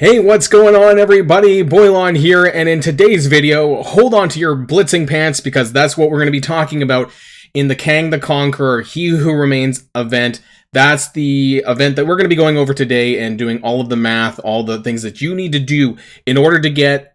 Hey, what's going on, everybody? Boilon here, and in today's video, hold on to your blitzing pants because that's what we're going to be talking about in the KANG the Conqueror He Who Remains event. That's the event that we're going to be going over today and doing all of the math, all the things that you need to do in order to get,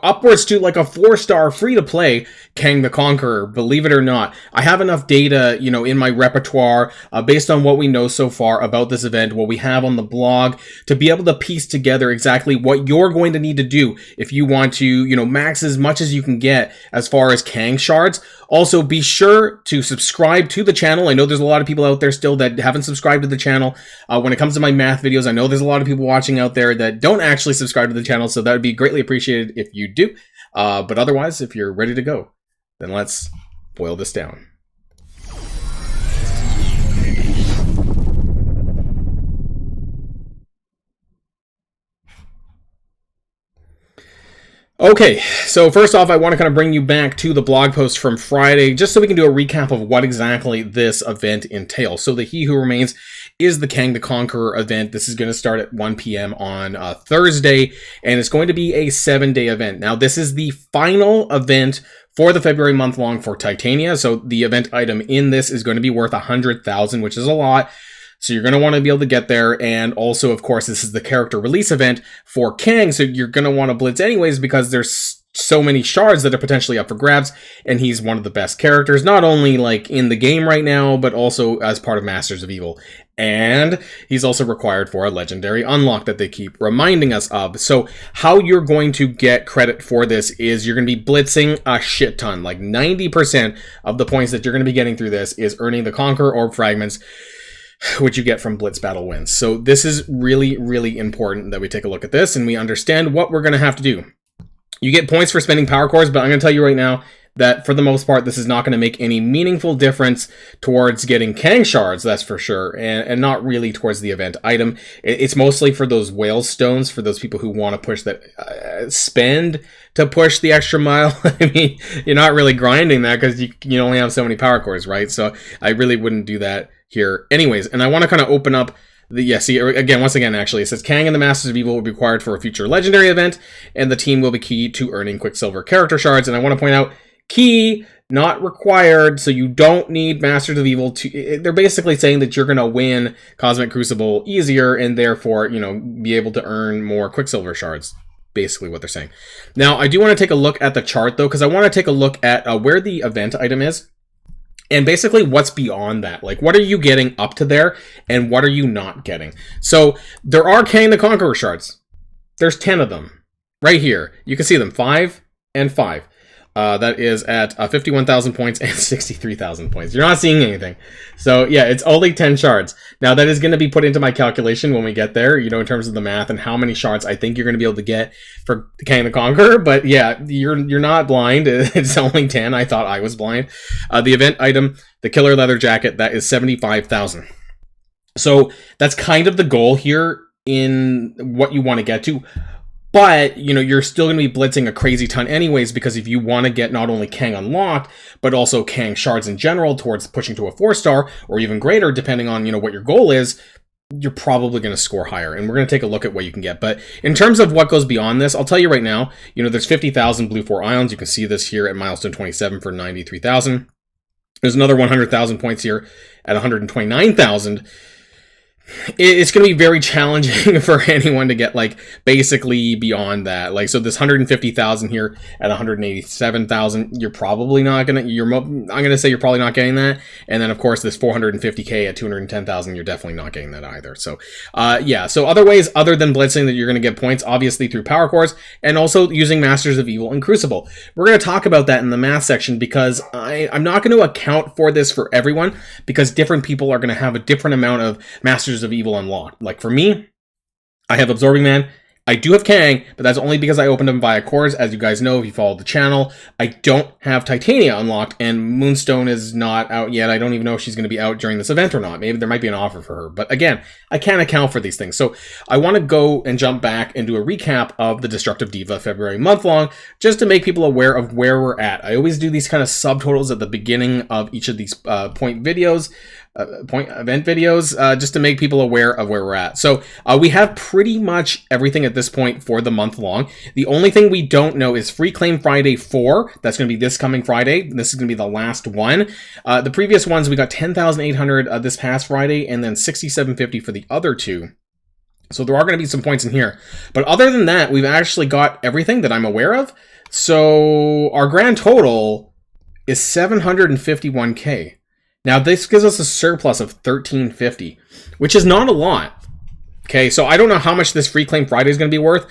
upwards to like a 4-star free-to-play KANG the Conqueror. Believe it or not, I have enough data, in my repertoire based on what we know so far about this event, what we have on the blog, to be able to piece together exactly what you're going to need to do if you want to, max as much as you can get as far as KANG shards. Also, be sure to subscribe to the channel. I know there's a lot of people out there still that haven't subscribed to the channel. When it comes to my math videos, I know there's a lot of people watching out there that don't actually subscribe to the channel, so that would be greatly appreciated if you do. But otherwise, if you're ready to go, then let's boil this down. Okay, so first off, I want to kind of bring you back to the blog post from Friday, just so we can do a recap of what exactly this event entails. So the He Who Remains is the KANG the Conqueror event. This is going to start at 1 p.m. on Thursday, and it's going to be a 7-day event. Now, this is the final event for the February month long for Titania, so the event item in this is going to be worth 100,000, which is a lot. So you're going to want to be able to get there, and also, of course, this is the character release event for KANG, so you're going to want to blitz anyways because there's so many shards that are potentially up for grabs, and he's one of the best characters, not only like in the game right now, but also as part of Masters of Evil. And he's also required for a legendary unlock that they keep reminding us of. So how you're going to get credit for this is you're going to be blitzing a shit ton. Like 90% of the points that you're going to be getting through this is earning the Conqueror Orb fragments, which you get from Blitz Battle wins. So this is really, really important that we take a look at this and we understand what we're going to have to do. You get points for spending power cores, but I'm going to tell you right now that for the most part, this is not going to make any meaningful difference towards getting KANG shards, that's for sure, and not really towards the event item. It's mostly for those whale stones, for those people who want to push that, spend to push the extra mile. I mean, you're not really grinding that because you only have so many power cores, right? So I really wouldn't do that here anyways. And I want to kind of open up once again, actually, it says KANG and the Masters of Evil will be required for a future legendary event, and the team will be key to earning Quicksilver character shards. And I want to point out, key, not required, so you don't need Masters of Evil to... They're basically saying that you're going to win Cosmic Crucible easier, and therefore, be able to earn more Quicksilver shards. Basically what they're saying. Now, I do want to take a look at the chart, though, because I want to take a look at where the event item is. And basically what's beyond that. Like, what are you getting up to there, and what are you not getting? So, there are KANG the Conqueror shards. There's 10 of them. Right here. You can see them. 5 and 5. That is at 51,000 points and 63,000 points. You're not seeing anything. So, yeah, it's only 10 shards. Now, that is going to be put into my calculation when we get there, in terms of the math and how many shards I think you're going to be able to get for KANG the Conqueror. But, yeah, you're not blind. It's only 10. I thought I was blind. The event item, the Killer Leather Jacket, that is 75,000. So, that's kind of the goal here in what you want to get to. But, you're still going to be blitzing a crazy ton anyways, because if you want to get not only KANG unlocked, but also KANG shards in general towards pushing to a 4-star, or even greater, depending on, what your goal is, you're probably going to score higher. And we're going to take a look at what you can get. But in terms of what goes beyond this, I'll tell you right now, there's 50,000 Blue 4 Ions. You can see this here at Milestone 27 for 93,000. There's another 100,000 points here at 129,000. It's going to be very challenging for anyone to get, basically beyond that. So this 150,000 here at 187,000, you're probably not going to, I'm going to say you're probably not getting that. And then, of course, this 450K at 210,000, you're definitely not getting that either. So, so other ways other than blitzing that you're going to get points, obviously through power cores, and also using Masters of Evil and Crucible. We're going to talk about that in the math section because I'm not going to account for this for everyone because different people are going to have a different amount of Masters of Evil unlocked. Like for me, I have Absorbing Man. I do have KANG, but that's only because I opened them via cores. As you guys know, if you follow the channel, I don't have Titania unlocked, and Moonstone is not out yet. I don't even know if she's going to be out during this event or not. Maybe there might be an offer for her. But again, I can't account for these things. So I want to go and jump back and do a recap of the Destructive Diva February month long, just to make people aware of where we're at. I always do these kind of subtotals at the beginning of each of these point videos, event videos, just to make people aware of where we're at. So we have pretty much everything at this point for the month long. The only thing we don't know is Free Claim Friday 4. That's going to be this coming Friday. This is going to be the last one. The previous ones, we got 10,800 this past Friday, and then 6,750 for the other two. So there are going to be some points in here. But other than that, we've actually got everything that I'm aware of. So our grand total is 751K. Now, this gives us a surplus of 1,350, which is not a lot. Okay, so I don't know how much this Free Claim Friday is going to be worth,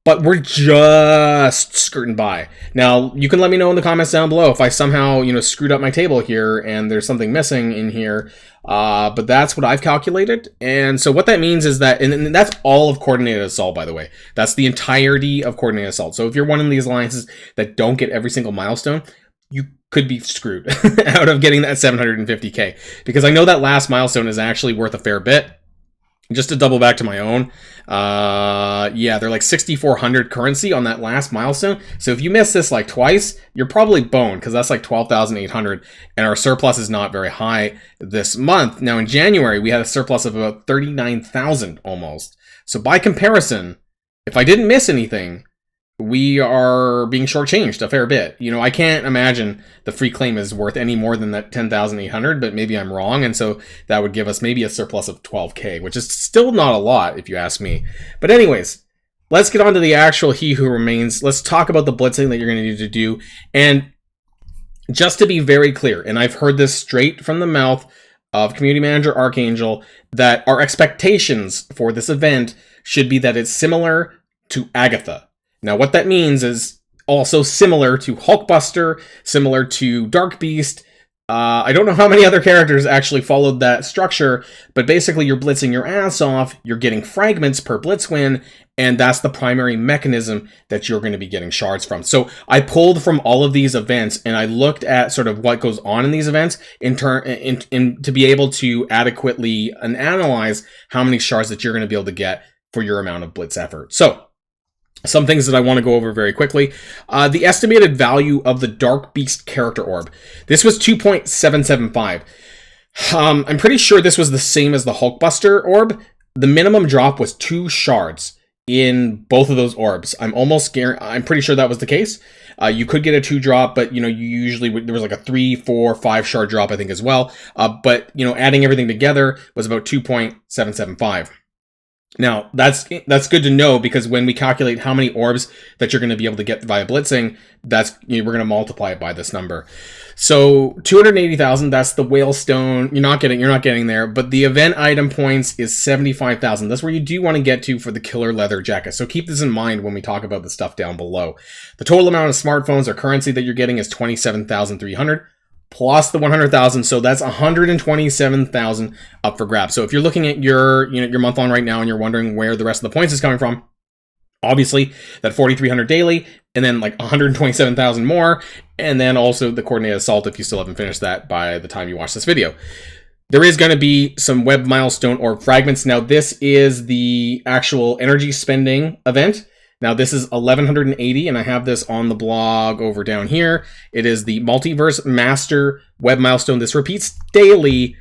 but we're just skirting by. Now, you can let me know in the comments down below if I somehow, screwed up my table here and there's something missing in here. But that's what I've calculated. And so what that means is that, and that's all of Coordinated Assault, by the way. That's the entirety of Coordinated Assault. So if you're one of these alliances that don't get every single milestone, you could be screwed out of getting that 750K. Because I know that last milestone is actually worth a fair bit. Just to double back to my own, yeah, they're like 6,400 currency on that last milestone. So if you miss this like twice, you're probably boned, because that's like 12,800, and our surplus is not very high this month. Now in January, we had a surplus of about 39,000 almost. So by comparison, if I didn't miss anything, we are being shortchanged a fair bit. I can't imagine the free claim is worth any more than that 10,800, but maybe I'm wrong. And so that would give us maybe a surplus of 12K, which is still not a lot if you ask me. But anyways, let's get on to the actual He Who Remains. Let's talk about the blitzing that you're going to need to do. And just to be very clear, and I've heard this straight from the mouth of Community Manager Archangel, that our expectations for this event should be that it's similar to Agatha. Now, what that means is also similar to Hulkbuster, similar to Dark Beast. I don't know how many other characters actually followed that structure, but basically you're blitzing your ass off, you're getting fragments per blitz win, and that's the primary mechanism that you're going to be getting shards from. So I pulled from all of these events, and I looked at sort of what goes on in these events to be able to adequately analyze how many shards that you're going to be able to get for your amount of blitz effort. So some things that I want to go over very quickly. The estimated value of the Dark Beast character orb. This was 2.775. I'm pretty sure this was the same as the Hulkbuster orb. The minimum drop was 2 shards in both of those orbs. I'm pretty sure that was the case. You could get a 2 drop, but you usually there was like a 3, 4, 5 shard drop, I think, as well. But adding everything together was about 2.775. Now, that's good to know, because when we calculate how many orbs that you're going to be able to get via blitzing, we're going to multiply it by this number. So 280,000, that's the Milestone. You're not getting there, but the event item points is 75,000. That's where you do want to get to for the killer leather jacket. So keep this in mind when we talk about the stuff down below. The total amount of smartphones or currency that you're getting is 27,300. Plus the 100,000, so that's 127,000 up for grabs. So if you're looking at your month long right now and you're wondering where the rest of the points is coming from, obviously that 4,300 daily, and then like 127,000 more, and then also the Coordinated Assault if you still haven't finished that by the time you watch this video. There is going to be some web milestone orb fragments. Now this is the actual energy spending event. Now this is 1180, and I have this on the blog over down here. It is the Multiverse Master Web Milestone. This repeats daily,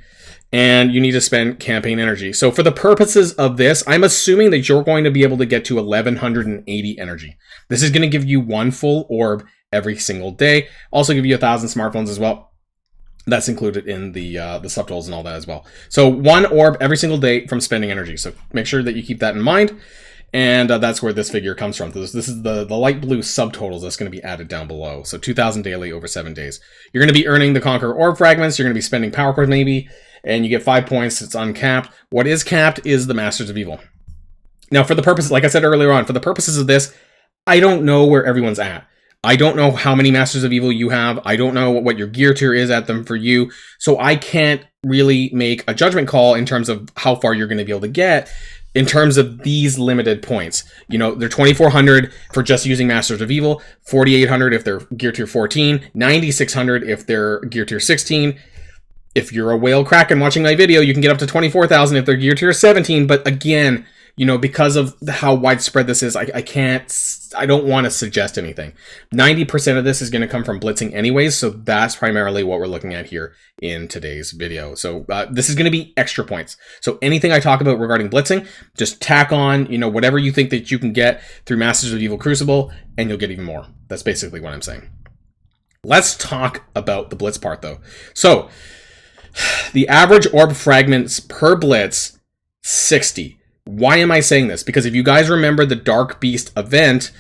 and you need to spend campaign energy. So for the purposes of this, I'm assuming that you're going to be able to get to 1180 energy. This is going to give you 1 full orb every single day. Also give you 1,000 smartphones as well. That's included in the subtotals and all that as well. So 1 orb every single day from spending energy. So make sure that you keep that in mind. And that's where this figure comes from. This is the light blue subtotals that's going to be added down below. So 2,000 daily over 7 days. You're going to be earning the Conqueror Orb Fragments. You're going to be spending Power Cores maybe. And you get 5 points. It's uncapped. What is capped is the Masters of Evil. Now for the purpose, like I said earlier on, for the purposes of this, I don't know where everyone's at. I don't know how many Masters of Evil you have. I don't know what your gear tier is at them for you. So I can't really make a judgment call in terms of how far you're going to be able to get in terms of these limited points. They're 2,400 for just using Masters of Evil, 4,800 if they're gear tier 14, 9,600 if they're gear tier 16. If you're a whale Kraken watching my video, you can get up to 24,000 if they're gear tier 17. But again, you know, because of how widespread this is, I don't want to suggest anything. 90% of this is going to come from blitzing anyways, so that's primarily what we're looking at here in today's video. So this is going to be extra points. So anything I talk about regarding blitzing, just tack on, you know, whatever you think that you can get through Masters of Evil Crucible, and you'll get even more. That's basically what I'm saying. Let's talk about the blitz part, though. So the average orb fragments per blitz, 60. Why am I saying this? Because if you guys remember the Dark Beast event,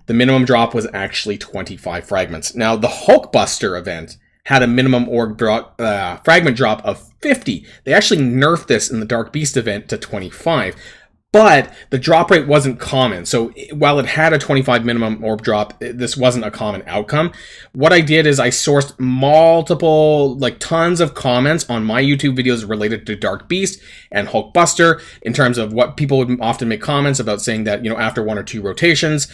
the minimum drop was actually 25 fragments. Now, the Hulkbuster event had a minimum orb drop, fragment drop of 50. They actually nerfed this in the Dark Beast event to 25. But the drop rate wasn't common. So while it had a 25 minimum orb drop, this wasn't a common outcome. What I did is I sourced multiple, like tons of comments on my YouTube videos related to Dark Beast and Hulkbuster in terms of what people would often make comments about, saying that, you know, after 1 or 2 rotations,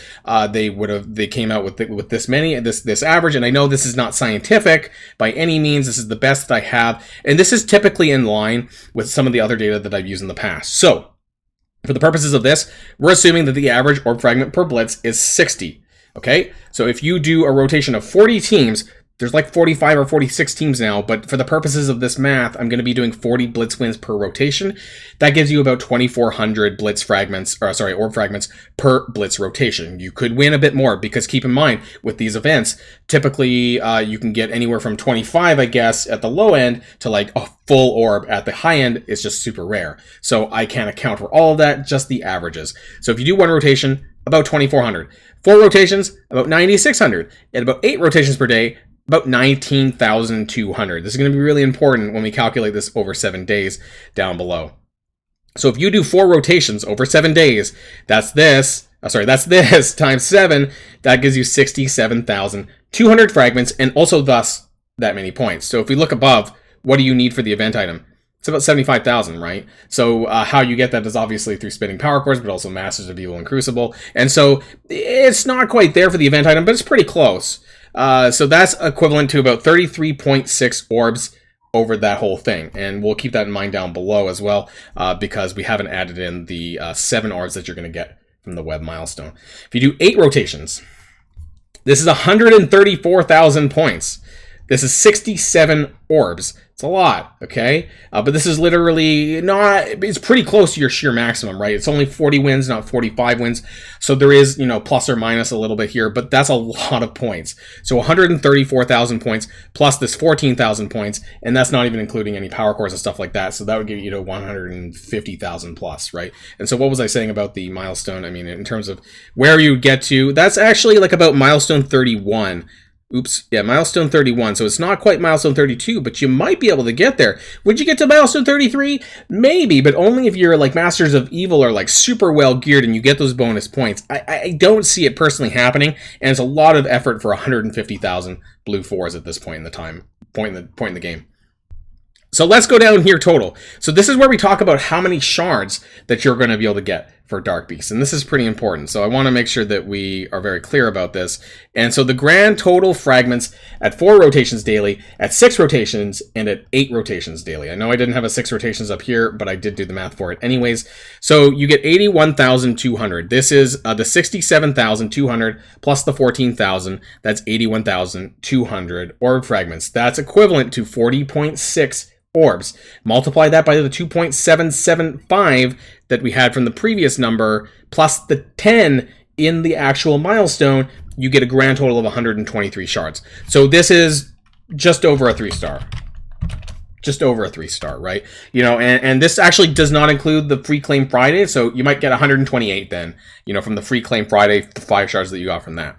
they came out with this many, this average. And I know this is not scientific by any means. This is the best that I have. And this is typically in line with some of the other data that I've used in the past. So for the purposes of this, we're assuming that the average orb fragment per blitz is 60, okay? So if you do a rotation of 40 teams, there's like 45 or 46 teams now, but for the purposes of this math, I'm going to be doing 40 blitz wins per rotation. That gives you about 2,400 blitz fragments, or sorry, orb fragments per blitz rotation. You could win a bit more, because keep in mind, with these events, typically you can get anywhere from 25, I guess, at the low end to like a full orb at the high end. Is just super rare. So I can't account for all of that, just the averages. So if you do 1 rotation, about 2,400. 4 rotations, about 9,600. And about 8 rotations per day, about 19,200. This is going to be really important when we calculate this over 7 days down below. So if you do 4 rotations over 7 days, that's this times 7. That gives you 67,200 fragments, and also thus that many points. So if we look above, what do you need for the event item? It's about 75,000, right? So how you get that is obviously through spinning power cores, but also Masters of Evil and Crucible. And so it's not quite there for the event item, but it's pretty close. So that's equivalent to about 33.6 orbs over that whole thing. And we'll keep that in mind down below as well, because we haven't added in the 7 orbs that you're going to get from the web milestone. If you do 8 rotations, this is 134,000 points. This is 67 orbs. It's a lot, okay? But this is literally not, it's pretty close to your sheer maximum, right? It's only 40 wins, not 45 wins. So there is, you know, plus or minus a little bit here, but that's a lot of points. So 134,000 points plus this 14,000 points, and that's not even including any power cores and stuff like that. So that would give you to 150,000 plus, right? And so what was I saying about the milestone? I mean, in terms of where you get to, that's actually like about milestone 31. Oops, yeah, milestone 31. So it's not quite milestone 32, but you might be able to get there. Would you get to milestone 33? Maybe, but only if you're like Masters of Evil or like super well geared and you get those bonus points. I don't see it personally happening, and it's a lot of effort for 150,000 blue 4s at this point in the point in the game. So let's go down here total. So this is where we talk about how many shards that you're going to be able to get for Dark Beast. And this is pretty important. So I want to make sure that we are very clear about this. And so the grand total fragments at 4 rotations daily, at 6 rotations, and at 8 rotations daily. I know I didn't have a 6 rotations up here, but I did do the math for it anyways. So you get 81,200. This is the 67,200 plus the 14,000. That's 81,200 orb fragments. That's equivalent to 40.6 orbs. Multiply that by the 2.775 that we had from the previous number, plus the 10 in the actual milestone, you get a grand total of 123 shards. So this is just over a 3-star. Just over a 3-star, right? You know, and this actually does not include the free claim Friday, so you might get 128 then, you know, from the free claim Friday, the 5 shards that you got from that.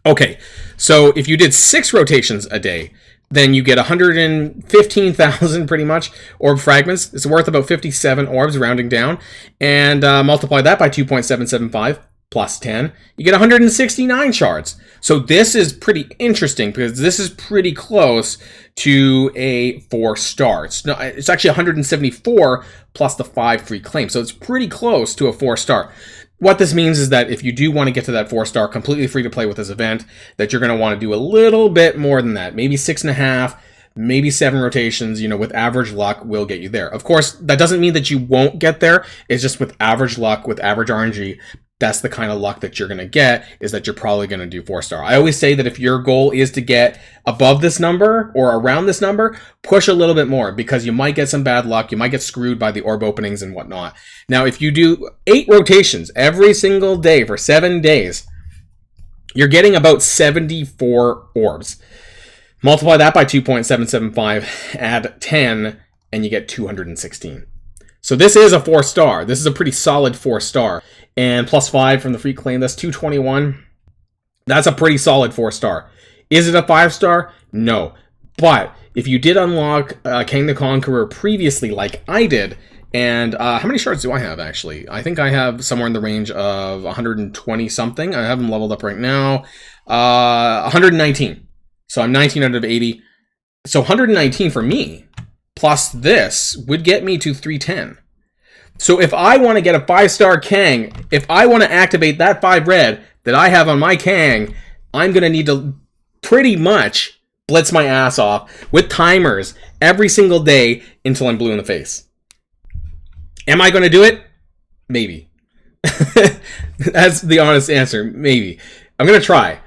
Okay, so if you did 6 rotations a day, then you get 115,000 pretty much orb fragments. It's worth about 57 orbs, rounding down. And multiply that by 2.775 plus 10. You get 169 shards. So this is pretty interesting because this is pretty close to a 4-star. It's actually 174 plus the 5 free claims. So it's pretty close to a 4-star. What this means is that if you do want to get to that 4-star completely free to play with this event, that you're going to want to do a little bit more than that. Maybe 6.5, maybe 7 rotations, with average luck will get you there. Of course, that doesn't mean that you won't get there. It's just with average luck, with average RNG, that's the kind of luck that you're going to get, is that you're probably going to do 4-star. I always say that if your goal is to get above this number or around this number, push a little bit more, because you might get some bad luck. You might get screwed by the orb openings and whatnot. Now, if you do 8 rotations every single day for 7 days, you're getting about 74 orbs. Multiply that by 2.775, add 10, and you get 216. So this is a 4-star. This is a pretty solid 4-star. And +5 from the free claim, that's 221. That's a pretty solid 4-star. Is it a 5-star? No. But if you did unlock Kang the Conqueror previously, like I did, and how many shards do I have, actually? I think I have somewhere in the range of 120 something. I have them leveled up right now. 119. So I'm 19 out of 80. So 119 for me, plus this, would get me to 310. So if I want to get a 5-star Kang, if I want to activate that 5 red that I have on my Kang, I'm going to need to pretty much blitz my ass off with timers every single day until I'm blue in the face. Am I going to do it? Maybe. That's the honest answer. Maybe. I'm going to try.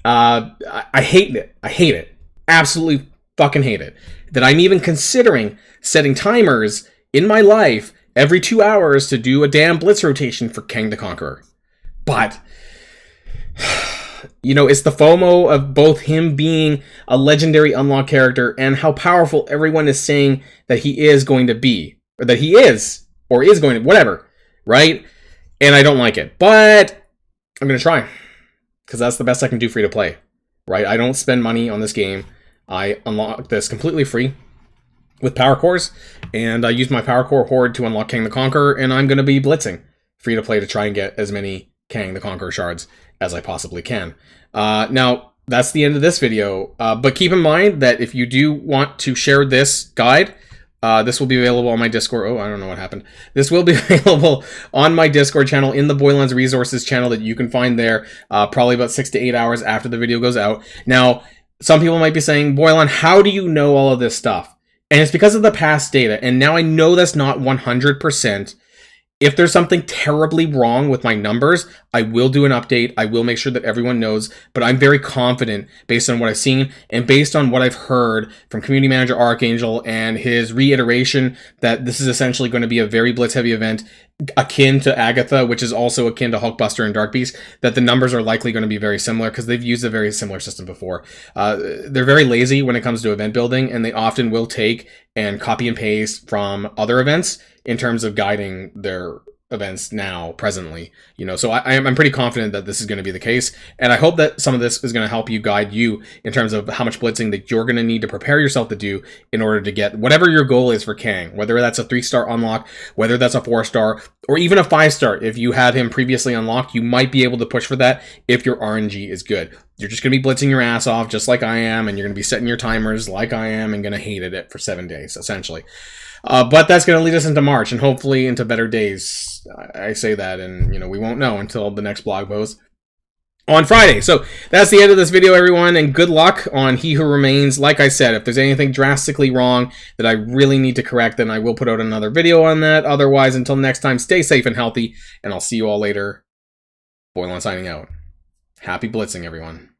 I hate it. I hate it. Absolutely fucking hate it. That I'm even considering setting timers in my life every 2 hours to do a damn blitz rotation for Kang the Conqueror. But, it's the FOMO of both him being a legendary unlock character and how powerful everyone is saying that he is going to be. Or that he is. Or is going to, whatever. Right? And I don't like it. But I'm going to try. Because that's the best I can do free to play. Right? I don't spend money on this game. I unlock this completely free with power cores, and I use my power core horde to unlock Kang the Conqueror, and I'm going to be blitzing free to play to try and get as many Kang the Conqueror shards as I possibly can. Now, that's the end of this video, but keep in mind that if you do want to share this guide, this will be available on my Discord. Oh, I don't know what happened. This will be available on my Discord channel, in the Boilon's resources channel that you can find there, probably about 6 to 8 hours after the video goes out. Now, some people might be saying, Boilon, how do you know all of this stuff? And it's because of the past data. And now I know that's not 100%. If there's something terribly wrong with my numbers, I will do an update. I will make sure that everyone knows. But I'm very confident based on what I've seen and based on what I've heard from Community Manager Archangel and his reiteration that this is essentially going to be a very blitz-heavy event, akin to Agatha, which is also akin to Hulkbuster and Dark Beast, that the numbers are likely going to be very similar because they've used a very similar system before. They're very lazy when it comes to event building, and they often will take and copy and paste from other events in terms of guiding their events now, presently. So I'm pretty confident that this is going to be the case, and I hope that some of this is going to help you, guide you in terms of how much blitzing that you're going to need to prepare yourself to do in order to get whatever your goal is for Kang, whether that's a 3-star unlock, whether that's a 4-star, or even a 5-star. If you had him previously unlocked, you might be able to push for that if your RNG is good. You're just going to be blitzing your ass off just like I am, and you're going to be setting your timers like I am, and going to hate it for 7 days, essentially. But that's going to lead us into March and hopefully into better days. I say that, and we won't know until the next blog post on Friday. So that's the end of this video, everyone, and good luck on He Who Remains. Like I said, if there's anything drastically wrong that I really need to correct, then I will put out another video on that. Otherwise, until next time, stay safe and healthy, and I'll see you all later. Boilon signing out. Happy blitzing, everyone.